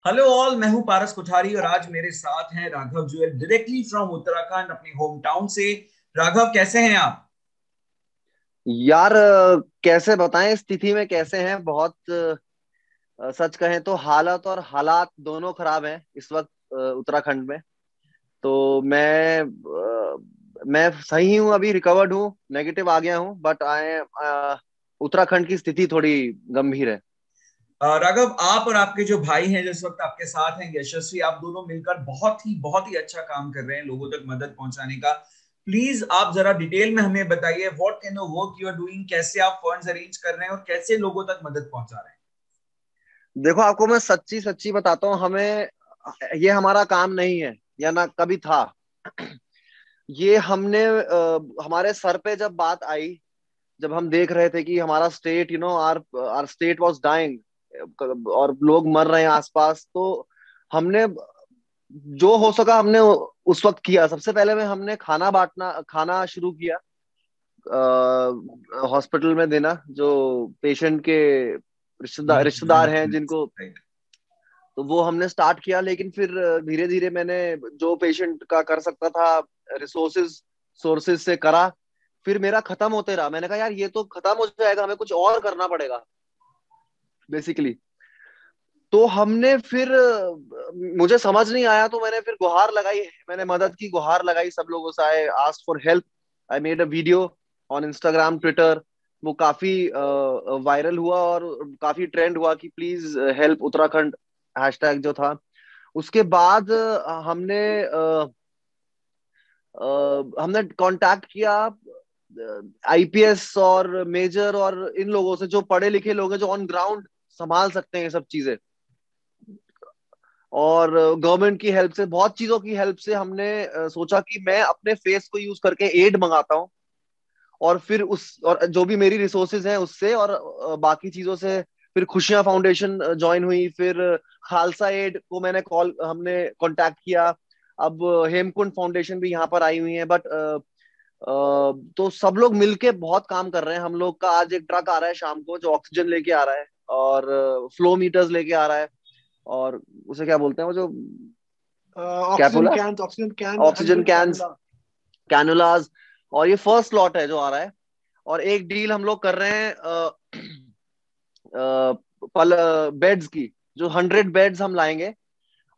Hello all, मैं हूं पारस कोठारी और आज मेरे साथ हैं राघव जुएल डायरेक्टली फ्रॉम उत्तराखंड, अपने होम टाउन से। राघव, कैसे हैं आप? यार कैसे बताएं स्थिति में कैसे हैं। बहुत सच कहें तो हालत और हालात दोनों खराब हैं इस वक्त उत्तराखंड में। तो मैं सही हूं, अभी रिकवर्ड हूं, नेगेटिव आ गया हूं, बट आई उत्तराखंड की स्थिति थोड़ी गंभीर है। राघव, आप और आपके जो भाई हैं जो इस वक्त आपके साथ हैं, यशस्वी, आप दोनों मिलकर बहुत ही अच्छा काम कर रहे हैं लोगों तक मदद पहुंचाने का। प्लीज आप जरा डिटेल में हमें बताइए, what kind of work you are doing, कैसे आप फंड्स अरेंज कर रहे हैं और कैसे लोगों तक मदद पहुंचा रहे हैं। देखो, आपको मैं सच्ची सच्ची बताता हूँ, हमें ये हमारा काम नहीं है या ना कभी था। ये हमने हमारे सर पे जब बात आई, जब हम देख रहे थे कि हमारा state, our our state was dying और लोग मर रहे हैं आसपास, तो हमने जो हो सका हमने उस वक्त किया। सबसे पहले में हमने खाना शुरू किया, हॉस्पिटल में देना, जो पेशेंट के रिश्तेदार हैं जिनको। राइट। तो वो हमने स्टार्ट किया, लेकिन फिर धीरे धीरे मैंने जो पेशेंट का कर सकता था रिसोर्सेज सोर्सेज से करा। फिर मेरा खत्म होते रहा, मैंने कहा यार ये तो खत्म हो जाएगा, हमें कुछ और करना पड़ेगा बेसिकली। तो हमने फिर मुझे समझ नहीं आया, तो मैंने फिर गुहार लगाई, मैंने मदद की गुहार लगाई सब लोगों से। I asked for help, I made a video on Instagram, Twitter. वो काफी वायरल हुआ और काफी ट्रेंड हुआ कि प्लीज हेल्प उत्तराखंड हैशटैग जो था। उसके बाद हमने कांटेक्ट किया आईपीएस और मेजर और इन लोगों से, जो पढ़े लिखे लोग हैं, जो ऑन ग्राउंड संभाल सकते हैं ये सब चीजें। और गवर्नमेंट की हेल्प से, बहुत चीजों की हेल्प से हमने सोचा कि मैं अपने फेस को यूज करके एड मंगाता हूँ। और फिर और जो भी मेरी रिसोर्सेज हैं उससे, और बाकी चीजों से फिर खुशियां फाउंडेशन ज्वाइन हुई। फिर खालसा एड को हमने कांटेक्ट किया। अब हेमकुंड फाउंडेशन भी यहाँ पर आई हुई है, बट तो सब लोग मिलके बहुत काम कर रहे हैं। हम लोग का आज एक ट्रक आ रहा है शाम को, जो ऑक्सीजन लेके आ रहा है और फ्लो मीटर्स लेके आ रहा है। और उसे क्या बोलते हैं वो जो oxygen cannula, can, oxygen can, oxygen cans, cannula. Cannulas. और ये फर्स्ट लॉट है जो आ रहा है। और एक डील हम लोग कर रहे हैं पल बेड्स की, जो 100 बेड्स हम लाएंगे।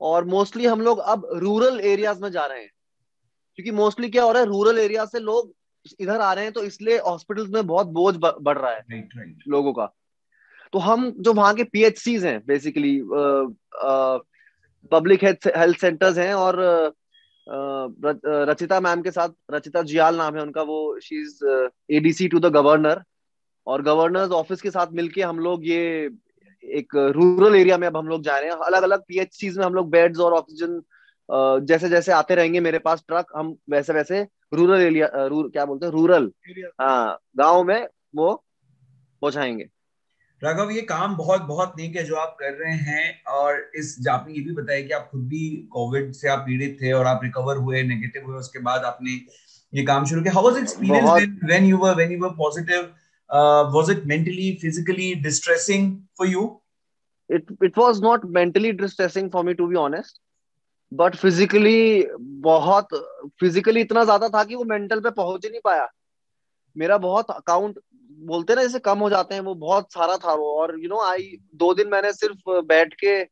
और मोस्टली हम लोग अब रूरल एरियाज में जा रहे हैं, क्योंकि मोस्टली क्या हो रहा है, रूरल एरिया से लोग इधर आ रहे हैं, तो इसलिए हॉस्पिटल्स में बहुत बोझ बढ़ रहा है राइट, राइट। लोगों का। तो हम जो वहाँ के पीएचसीज हैं बेसिकली, पब्लिक हेल्थ सेंटर्स हैं, और रचिता मैम के साथ, रचिता जियाल नाम है उनका, वो she is ADC to the governor. और गवर्नर्स ऑफिस के साथ मिलके हम लोग ये एक रूरल एरिया में अब हम लोग जा रहे हैं। अलग अलग पीएचसीज में हम लोग बेड्स और ऑक्सीजन, जैसे जैसे आते रहेंगे मेरे पास ट्रक, हम वैसे वैसे रूरल एरिया, क्या बोलते हैं, रूरल, एरिया। हाँ, गाँव में वो पहुंचाएंगे। राघव, ये काम बहुत बहुत नेक है जो आप कर रहे हैं। और आपने ये भी बताया कि आप खुद भी कोविड से आप पीड़ित थे और आप रिकवर हुए, नेगेटिव हुए, उसके बाद आपने ये काम शुरू किया। हाउ वाज एक्सपीरियंस बहुत, when you were positive? Was it mentally, physically distressing for you? It was not mentally distressing for me to be honest, but physically बहुत, फिजिकली इतना ज्यादा था कि वो मेंटल पे पहुंच ही नहीं पाया। मेरा बहुत अकाउंट, बोलते हैं ना जैसे, कम हो जाते हैं, वो बहुत सारा था वो। और आई 2 दिन मैंने सिर्फ बैठ के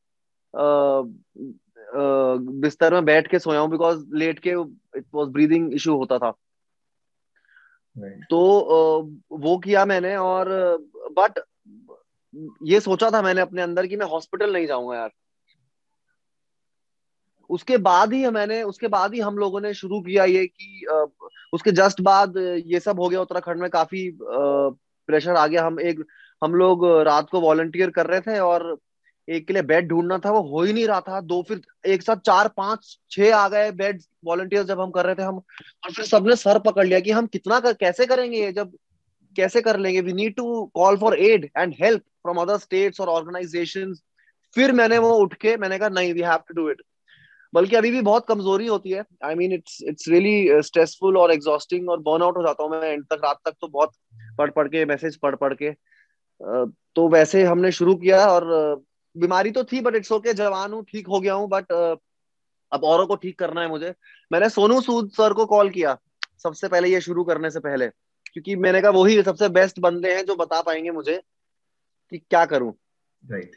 बिस्तर में बैठ के सोया हूँ, बिकॉज लेट के इट वाज ब्रीदिंग इशू होता था। राइट। तो वो किया मैंने। और बट ये सोचा था मैंने अपने अंदर कि मैं हॉस्पिटल नहीं जाऊंगा यार। उसके बाद ही हम लोगों ने शुरू किया ये कि उसके जस्ट बाद ये सब हो गया, उत्तराखंड में काफी प्रेशर आ गया। हम लोग रात को वॉलंटियर कर रहे थे, और एक के लिए बेड ढूंढना था, वो हो ही नहीं रहा था। दो, फिर एक साथ 4 5 6 आ गए बेड वॉलंटियर्स जब हम कर रहे थे हम। और फिर सबने सर पकड़ लिया कि हम कैसे करेंगे ये, जब कैसे कर लेंगे, we need to call for aid and help from other states और ऑर्गेनाइजेशंस। फिर मैंने वो उठ के मैंने कहा नहीं, we have to do it. बल्कि अभी भी बहुत कमजोरी होती है। I mean it's really stressful और एग्जॉस्टिंग, और बर्न आउट हो जाता हूँ मैं एंड तक, रात तक तो बहुत पढ़ पढ़ के, मैसेज पढ़ पढ़ के। तो वैसे हमने शुरू किया। और बीमारी तो थी बट इट्स ओके, जवान हूँ, ठीक हो गया हूँ, बट अब औरों को ठीक करना है मुझे। मैंने सोनू सूद सर को कॉल किया सबसे पहले ये शुरू करने से पहले, क्योंकि मैंने कहा वही सबसे बेस्ट बंदे हैं जो बता पाएंगे मुझे कि क्या करूं। राइट।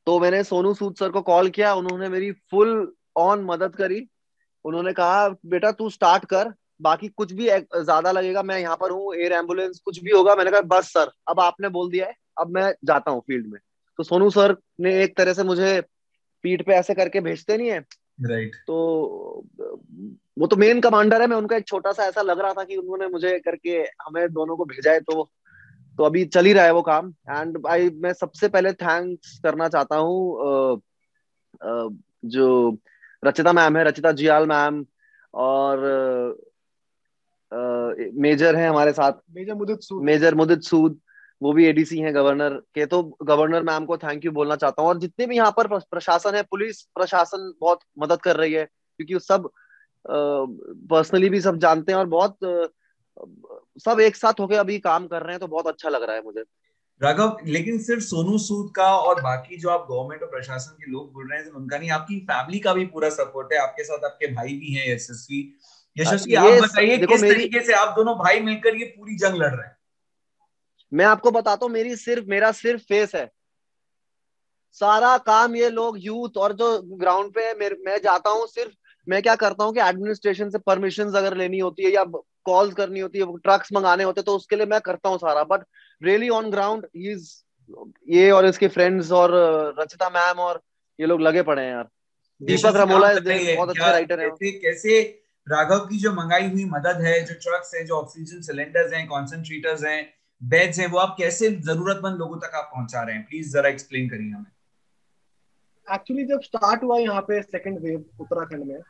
तो मैंने सोनू सूद सर को कॉल किया, उन्होंने मेरी फुल ऑन मदद करी। उन्होंने कहा बेटा तू स्टार्ट कर, बाकी कुछ भी ज्यादा लगेगा मैं यहाँ पर हूँ, एयर एम्बुलेंस कुछ भी होगा। मैंने कहा बस सर अब आपने बोल दिया है, अब मैं जाता हूँ फील्ड में। तो सोनू सर ने एक तरह से मुझे पीठ पे ऐसे करके भेजते नहीं है, राइट। तो वो तो मेन कमांडर है, मैं उनका एक छोटा सा ऐसा लग रहा था कि उन्होंने मुझे करके हमें दोनों को भेजा है। तो अभी चल ही रहा है वो काम। एंड भाई मैं सबसे पहले थैंक्स करना चाहता हूँ जो रचिता मैम है, रचिता जियाल मैम, और मेजर हैं हमारे साथ, मेजर मुदित सूद, वो भी एडीसी हैं गवर्नर के। तो गवर्नर मैम को थैंक यू बोलना चाहता हूँ, और जितने भी यहाँ पर प्रशासन है, पुलिस प्रशासन बहुत मदद कर रही है, क्योंकि वो सब पर्सनली भी सब जानते हैं, और बहुत सब एक साथ होके अभी काम कर रहे हैं, तो बहुत अच्छा लग रहा है मुझे। राघव, लेकिन सिर्फ सोनू सूद का और बाकी जो आप गवर्नमेंट और प्रशासन के लोग बोल रहे हैं सिर्फ उनका नहीं, आपकी फैमिली का भी पूरा सपोर्ट है, आपके साथ आपके भाई भी हैं यशस्वी। यशस्वी, आप बताइए देखो किस मेरी, तरीके से आप दोनों भाई मिलकर ये पूरी जंग लड़ रहे हैं। मैं आपको बताता हूँ, मेरा सिर्फ फेस है, सारा काम ये लोग यूथ और जो ग्राउंड पे है, मैं जाता हूँ सिर्फ। मैं क्या करता हूँ कि एडमिनिस्ट्रेशन से परमिशन अगर लेनी होती है या कॉल्स करनी होती है, ट्रक्स मंगाने होते हैं, तो उसके लिए मैं करता हूँ सारा। But really on ground is ये और इसके फ्रेंड्स और रचिता मैम और ये लोग लगे पड़े हैं यार। दीपक यशस्वी, आप रमोला बताइए बहुत क्या अच्छे राइटर हैं। कैसे कैसे राघव की जो मंगाई हुई मदद है, जो ट्रक्स हैं, जो ऑक्सीजन सिलेंडर्स हैं, कॉन्सेंट्रेटर्स हैं, बेड्स हैं, वो आप कैसे जरूरतमंद लोगों तक आप पहुंचा रहे हैं? प्लीज जरा एक्सप्लेन करिए हमें। एक्चुअली जब स्टार्ट हुआ यहाँ पे सेकंड वेव उत्तराखंड में,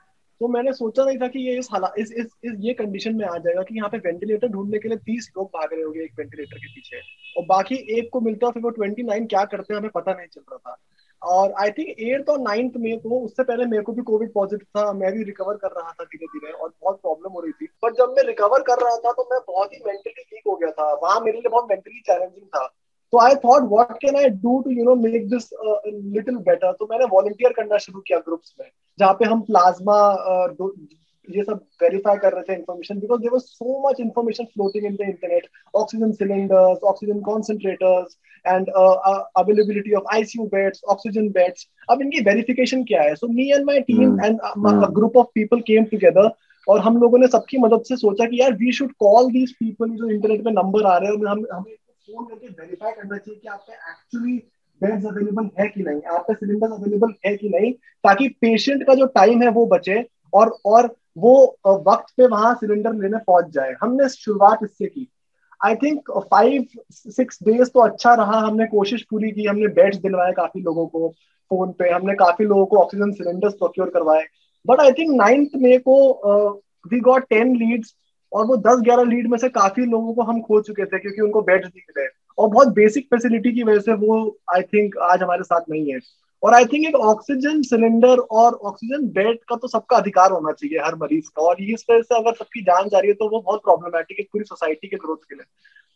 तो मैंने सोचा नहीं था कि ये इस हालात इस ये कंडीशन में आ जाएगा कि यहाँ पे वेंटिलेटर ढूंढने के लिए 30 लोग भाग रहे होंगे एक वेंटिलेटर के पीछे, और बाकी एक को मिलता, फिर वो 29 क्या करते हैं हमें पता नहीं चल रहा था। और आई थिंक 8th और 9th में, तो उससे पहले मेरे को भी कोविड पॉजिटिव था, मैं भी रिकवर कर रहा था धीरे धीरे और बहुत प्रॉब्लम हो रही थी। बट जब मैं रिकवर कर रहा था तो मैं बहुत ही मेंटली वीक हो गया था, वहां मेरे लिए बहुत मेंटली चैलेंजिंग था। तो I thought what can I do to make this little better. तो मैंने वॉलंटियर करना शुरू किया ग्रुप्स में, जहाँ पे हम प्लाज्मा ये सब वेरीफाई कर रहे थे information, because there was so much information floating in the internet, oxygen cylinders, oxygen concentrators, and availability of ICU beds, oxygen beds. अब इनकी वेरिफिकेशन क्या है? So me and my team and group of people came together, और हम लोगों ने सबकी मदद से सोचा कि यार we should call these people, जो इंटरनेट पे नंबर आ रहे हैं, और हमें फोन करके वेरीफाई करना चाहिए कि आपके एक्चुअली बेड्स अवेलेबल है कि नहीं, आपका सिलेंडर अवेलेबल है कि नहीं, ताकि पेशेंट का जो टाइम है वो बचे, और वो वक्त पे वहां सिलेंडर लेने पहुंच जाए। हमने शुरुआत इससे की। आई थिंक 5-6 डेज तो अच्छा रहा, हमने कोशिश पूरी की, हमने बेड्स दिलवाए काफी लोगों को फोन पे, हमने काफी लोगों को ऑक्सीजन सिलेंडर्स प्रोक्योर करवाए। बट आई थिंक 9th मई को वी गॉट 10 लीड्स, और वो 10-11 लीड में से काफी लोगों को हम खो चुके थे, क्योंकि उनको बेड्स नहीं मिले, और बहुत बेसिक फैसिलिटी की वजह से वो आई थिंक आज हमारे साथ नहीं है। और आई थिंक एक ऑक्सीजन सिलेंडर और ऑक्सीजन बेड का तो सबका अधिकार होना चाहिए हर मरीज का, और इस वजह से अगर सबकी जान जा रही है तो वो बहुत प्रॉब्लमेटिक है पूरी सोसाइटी के ग्रोथ के लिए।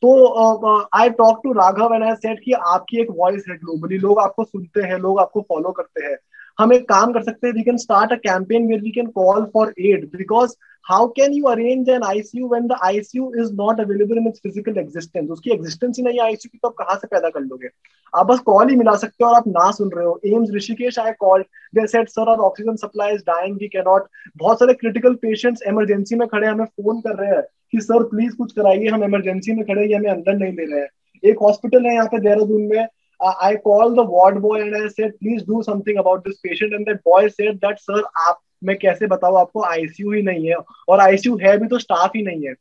तो I talk to Raghav and I said कि आपकी एक वॉइस है ग्लोबली, लोग आपको सुनते हैं, लोग आपको फॉलो करते हैं। हम एक काम कर सकते हैं, we can start a campaign where we can call for aid, because how can you arrange an ICU when the ICU is not available in its physical existence? उसकी एग्जिस्टेंस ही नहीं है आईसीयू की, तो आप कहाँ से पैदा कर लोगे? आप बस कॉल ही मिला सकते हो, और आप ना सुन रहे हो। AIIMS Rishikesh I called, they said sir our oxygen supply is dying, we can not. बहुत सारे क्रिटिकल पेशेंट्स इमरजेंसी में खड़े हमें फोन कर रहे हैं कि सर प्लीज कुछ कराइए, हम इमरजेंसी में खड़े, ये हमें अंदर नहीं ले रहे हैं। एक हॉस्पिटल है यहाँ पे देहरादून में, I called the ward boy and I said, please do something about this patient. And that boy said that, sir, आप मैं कैसे बताऊँ आपको, आईसीयू ही नहीं है, और आईसीयू है भी तो स्टाफ ही नहीं है।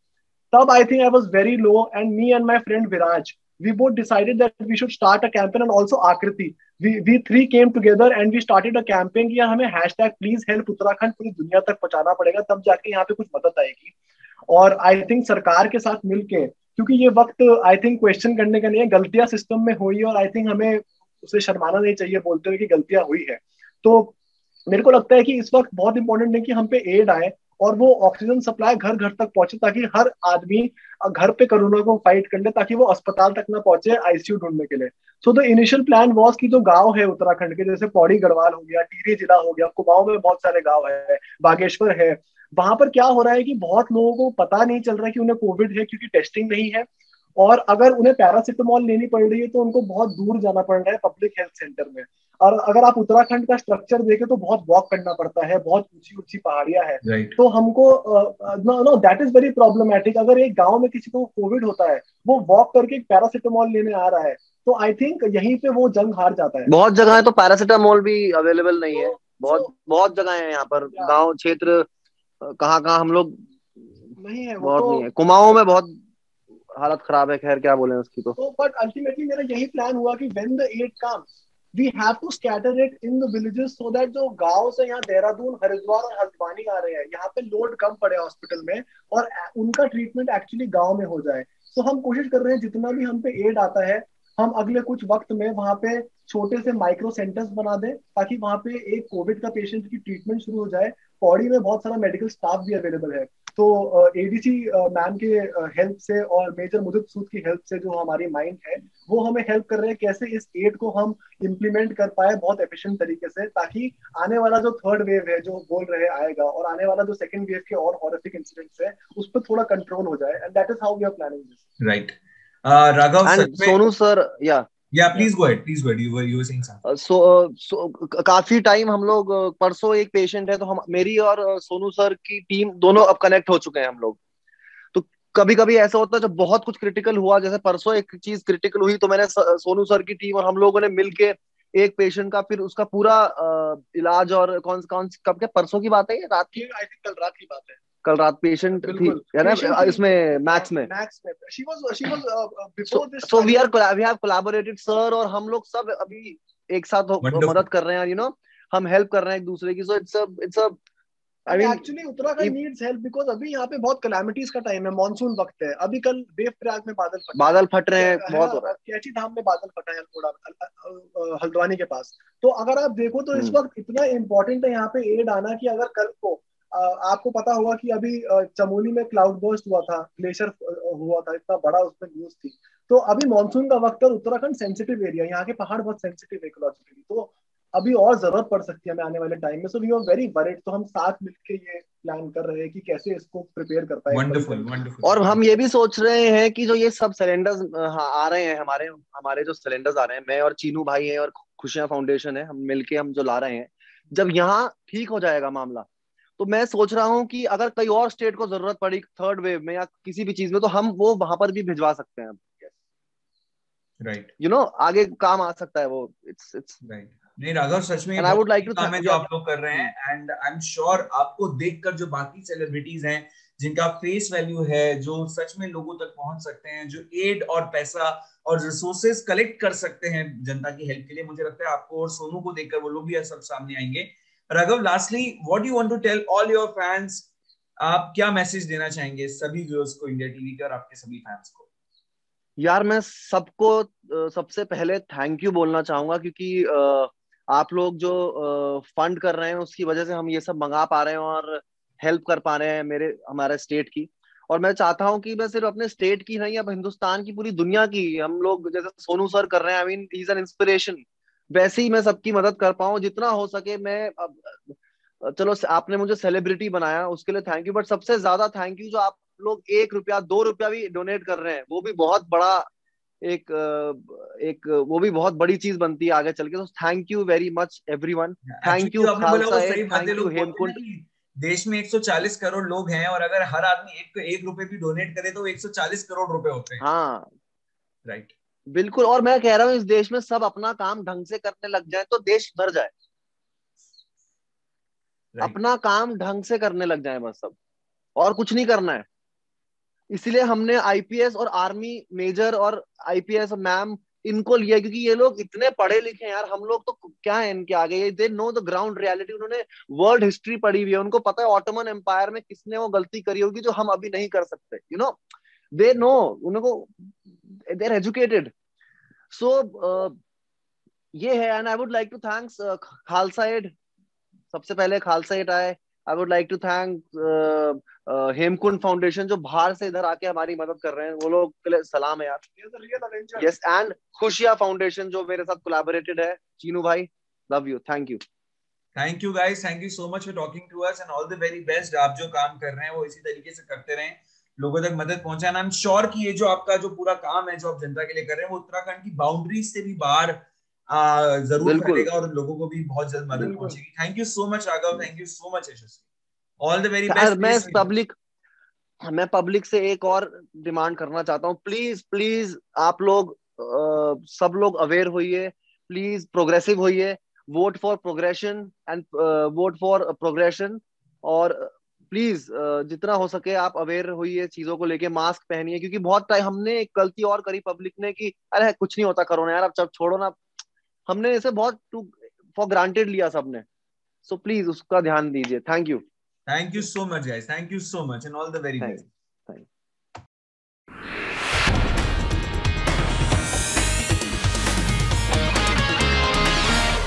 तब I think I was very low, and me and my friend Viraj, we both decided that we should start a campaign, and also Akriti. We three came together and we started a campaign कि यार हमें hashtag please help Uttarakhand पूरी दुनिया तक पहुंचाना पड़ेगा, तब जाके यहाँ पे कुछ मदद आएगी। और आई थिंक सरकार के साथ मिलके, क्योंकि ये वक्त आई थिंक क्वेश्चन करने का नहीं है, गलतियां सिस्टम में हुई, और आई थिंक हमें उसे शर्माना नहीं चाहिए बोलते हुए कि गलतियां हुई है। तो मेरे को लगता है कि इस वक्त बहुत इंपॉर्टेंट है कि हम पे एड आए, और वो ऑक्सीजन सप्लाई घर घर तक पहुंचे, ताकि हर आदमी घर पे कोरोना को फाइट कर ले, ताकि वो अस्पताल तक ना पहुंचे आईसीयू ढूंढने के लिए। So the initial plan was कि जो गांव है उत्तराखंड के, जैसे पौड़ी गढ़वाल हो गया, टिहरी जिला हो गया, कुमाऊं में बहुत सारे गांव है, बागेश्वर है, वहां पर क्या हो रहा है कि बहुत लोगों को पता नहीं चल रहा है कि उन्हें कोविड है, क्योंकि टेस्टिंग नहीं है। और अगर उन्हें पैरासिटामोल लेनी पड़ रही है तो उनको बहुत दूर जाना पड़ रहा है पब्लिक हेल्थ सेंटर में। और अगर आप उत्तराखंड का स्ट्रक्चर देखें तो बहुत वॉक करना पड़ता है, बहुत ऊंची ऊंची पहाड़ियां हैं। राइट। तो हमको no no that is very problematic. अगर एक गांव में किसी को कोविड होता है, वो वॉक करके एक पैरासिटामोल लेने आ रहा है, तो आई थिंक यहीं पे वो जंग हार जाता है। बहुत जगह है तो पैरासिटामोल भी अवेलेबल नहीं है। तो बहुत सो बहुत जगह है यहाँ पर, या गांव क्षेत्र कहाँ कहाँ हम लोग, नहीं है वो बहुत तो। नहीं है। कुमाऊं में बहुत हालत खराब है, खैर क्या बोले उसकी तो। तो बट अल्टीमेटली मेरा यही प्लान हुआ कि when the aid comes we have to scatter it in the villages, so that जो गांव से यहाँ देहरादून, हरिद्वार और हल्द्वानी आ रहे हैं, यहाँ पे लोड कम पड़े हॉस्पिटल में, और उनका ट्रीटमेंट एक्चुअली गांव में हो जाए। तो हम कोशिश कर रहे हैं जितना भी हम पे एड आता है, हम अगले कुछ वक्त में वहां पे छोटे से माइक्रो सेंटर्स बना दें, ताकि वहां पे एक कोविड का पेशेंट की ट्रीटमेंट शुरू हो जाए। पौड़ी में बहुत सारा मेडिकल स्टाफ भी अवेलेबल है। तो एडीसी मैम के हेल्प से और मेजर मुदित सूद की हेल्प से, जो हमारी माइंड है, वो हमें हेल्प कर रहे हैं कैसे इस एड को हम इम्प्लीमेंट कर पाए बहुत एफिशिएंट तरीके से, ताकि आने वाला जो थर्ड वेव है जो बोल रहे आएगा, और आने वाला जो सेकंड वेव के और हॉरिफिक इंसिडेंट्स है, उस पर थोड़ा कंट्रोल हो जाए। And that is how we are planning this. Right. Raghav सच एंड में, सोनू सर, या please go ahead, please go ahead, you were saying something. काफी टाइम हम लोग, परसों एक पेशेंट है तो हम, मेरी और सोनू सर की टीम दोनों अब कनेक्ट हो चुके हैं हम लोग। तो कभी कभी ऐसा होता है जब बहुत कुछ क्रिटिकल हुआ, जैसे परसों एक चीज क्रिटिकल हुई तो मैंने सोनू सर की टीम और हम लोगों ने मिलके एक पेशेंट का फिर उसका पूरा इलाज, और कौन कौन कब, क्या परसों की बात है ये, रात की, ये आई थिंक कल रात की बात है। कल रात पेशेंट थी बिल्कुल है ना, पेशेंट थी। इसमें मैक्स में। मैक्स में she was so before this so we are started. We have collaborated sir, और हम लोग सब अभी एक साथ वंडरफुल। मदद कर रहे हैं, हम हेल्प कर रहे हैं एक दूसरे की। So it's a I and mean, actually Uttarakhand needs help, because अभी यहाँ पे बहुत कैलामिटीज का टाइम है, मानसून वक्त है। अभी कल देवप्रयाग में बादल फटा बादल फट रहे हैं, है ना, बहुत हो रहा है। कैची धाम में बादल फटा है, थोड़ा हल्द्वानी के पास। तो अगर आप देखो तो इस हम्म। वक्त इतना इम्पोर्टेंट है यहाँ पे एड आना, कि अगर कल को आपको पता होगा कि अभी चमोली में क्लाउड बर्स्ट हुआ था, ग्लेशियर हुआ था, इतना बड़ा उसमें न्यूज थी। तो अभी मानसून का वक्त है, उत्तराखंड सेंसिटिव एरिया, यहाँ के पहाड़ बहुत सेंसिटिव है इकोलॉजिकली। तो अभी और जरूरत पड़ सकती है हमें आने वाले टाइम में। So we are very worried. तो हम साथ मिलके ये प्लान कर रहे हैं कि कैसे इसको प्रिपेयर कर पाए बड़ी वंडरफुल, जंग के लिए। वंडरफुल। और हम ये भी सोच रहे हैं कि जो ये सब सिलेंडर्स आ रहे हैं, हमारे हमारे जो सिलेंडर्स आ रहे हैं, मैं और चीनू भाई हैं और खुशियां फाउंडेशन है, हम मिलके हम जो ला रहे हैं, जब यहाँ ठीक हो जाएगा मामला, तो मैं सोच रहा हूँ कि अगर कई और स्टेट को जरूरत पड़ी थर्ड वेव में या किसी भी चीज में, तो हम वो वहां पर भी भिजवा सकते हैं। राइट। आगे काम आ सकता है वो। It's right. नहीं राघव, सच में ये एंड आई बहुत वुड लाइक अच्छी टू, काम है जो आप लोग कर रहे हैं, एंड आई एम श्योर आपको देखकर जो बाकी सेलिब्रिटीज हैं जिनका फेस वैल्यू है, जो सच में लोगों तक पहुंच सकते हैं, जो एड और पैसा और रिसोर्सेज कलेक्ट कर सकते हैं जनता की हेल्प के लिए, मुझे लगता है आपको और सोनू को देखकर वो लोग भी सब सामने आएंगे। Raghav, lastly what you want to tell all your fans, आप क्या मैसेज देना चाहेंगे सभी व्यूअर्स को, इंडिया टीवी के और आपके सभी फैंस को? यार मैं सबको सबसे पहले थैंक यू बोलना चाहूंगा, क्योंकि आप लोग जो फंड कर रहे हैं उसकी वजह से हम ये सब मंगा पा रहे हैं और हेल्प कर पा रहे हैं हमारे स्टेट की। और मैं चाहता हूं कि मैं सिर्फ अपने स्टेट की नहीं, अब हिंदुस्तान की, पूरी दुनिया की, हम लोग जैसे सोनू सर कर रहे हैं, I mean he is an inspiration, वैसे ही मैं सबकी मदद कर पाऊं जितना हो सके। मैं अब चलो आपने मुझे सेलिब्रिटी बनाया उसके लिए थैंक यू, बट सबसे ज्यादा थैंक यू जो आप लोग 1 रुपया 2 रुपया भी डोनेट कर रहे हैं, वो भी बहुत बड़ा एक वो भी बहुत बड़ी चीज बनती है आगे चल के। तो thank you very much everyone. Thank actually you जो आपने बोला वो खालसा सही एड, बात है। थैंक यू लोग बोलते हैं ना हेमकुंड। कि देश में 140 करोड़ लोग हैं, और अगर हर आदमी एक रुपए भी डोनेट करे तो वो 140 करोड़ रुपए होते हैं। हाँ राइट। बिल्कुल, और मैं कह रहा हूँ इस देश में सब अपना काम ढंग से करने लग जाए तो देश सुधर जाए। राइट। अपना काम ढंग से करने लग जाए बस, सब, और कुछ नहीं करना है। इसलिए हमने आईपीएस और आर्मी मेजर और आईपीएस मैम इनको लिया, क्योंकि ये लोग इतने पढ़े लिखे हैं यार, हम लोग तो क्या है इनके आगे, they know the ground reality. उन्होंने वर्ल्ड हिस्ट्री पढ़ी हुई है, उनको पता है ऑटोमन एम्पायर में किसने वो गलती करी होगी जो हम अभी नहीं कर सकते, दे नो, उनको, दे आर एजुकेटेड। सो ये है, and I would like to thanks Khalsa aid. सबसे पहले खालसा एड आए, I would like to thank Hemkund foundation, जो बाहर से इधर आके हमारी मदद कर रहे हैं, वो लोग के लिए सलाम है यार। यस, एंड खुशिया फाउंडेशन जो मेरे साथ कोलैबोरेटेड है, चीनू भाई, love you, thank you. Thank you guys, thank you so much for talking to us and all the very best. आप जो काम कर रहे हैं वो इसी तरीके से करते रहें, लोगों तक मदद पहुंचाना। आई एम श्योर कि ये जो आपका जो पूरा काम है जो आप जनता के लिए कर रहे हैं वो उत्तराखंड की बाउंड्रीज से भी बाहर जरूर बिल्कुल फैलेगा और लोगों को भी बहुत जल्द मदद बिल्कुल। पहुंचेगी। Thank you so much Raghav, thank you so much Yashasvi, all the very यार, बेस्ट। मैं पब्लिक से एक और डिमांड करना चाहता हूँ, प्लीज प्लीज आप लोग सब लोग अवेयर होइए, प्लीज प्रोग्रेसिव होइए, vote for progression and vote for progression. और प्लीज जितना हो सके आप अवेयर होइए चीजों को लेके, मास्क पहनिए, क्योंकि बहुत टाइम हमने एक गलती और करी पब्लिक ने कि अरे कुछ नहीं होता कोरोना यार, अब सब छोड़ो ना, हमने इसे बहुत फॉर ग्रांटेड लिया सबने। सो प्लीज उसका ध्यान दीजिए। Thank you. Thank you so much guys, thank you so much and all the very thank best.